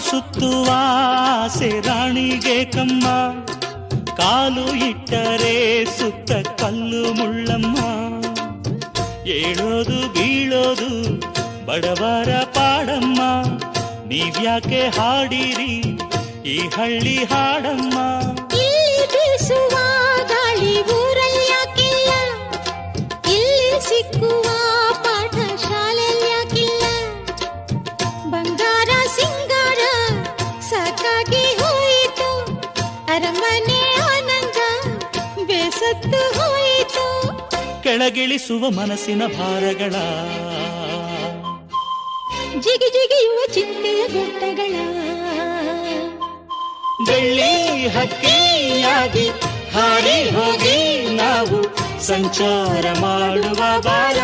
ಸುತ್ತುವ ಆಸೆ ರಾಣಿಗೆ ಕಮ್ಮ, ಕಾಲು ಇಟ್ಟರೆ ಸುತ್ತ ಕಲ್ಲು ಮುಳ್ಳಮ್ಮ. ಏಳೋದು ಬೀಳೋದು ಬಡವರ ಪಾಡಮ್ಮ, ನೀವ್ಯಾಕೆ ಹಾಡಿರಿ ಈ ಹಳ್ಳಿ ಹಾಡಮ್ಮ. ಇಲ್ಲಿ ಬೀಸುವ ಗಾಳಿ ಊರಲ್ಲಿ ಯಾಕಿಲ್ಲ, ಇಲ್ಲಿ ಸಿಕ್ಕುವ ಪಾಠ ಶಾಲೆಯಲ್ಲಿ ಯಾಕಿಲ್ಲ. ಬಂಗಾರ ಸಿಂಗಾರ ಸಾಕಾಗಿ ಹೋಯಿತು, ಅರಮನೆ ಆನಂದ ಬೇಸತ್ತು ಹೋಯಿತು. ಕೆಳಗಿಳಿಸುವ ಮನಸ್ಸಿನ ಭಾರಗಳ, ಜಿಗಿ ಜಿಗಿಯುವ ಚಿಂತೆಯ ಗುಡ್ಡಗಳ. ಬೆಳ್ಳಿ ಹಕ್ಕಿಯಾಗಿ ಹಾರಿ ಹೋಗಿ ನಾವು ಸಂಚಾರ ಮಾಡುವ ಬಾರ.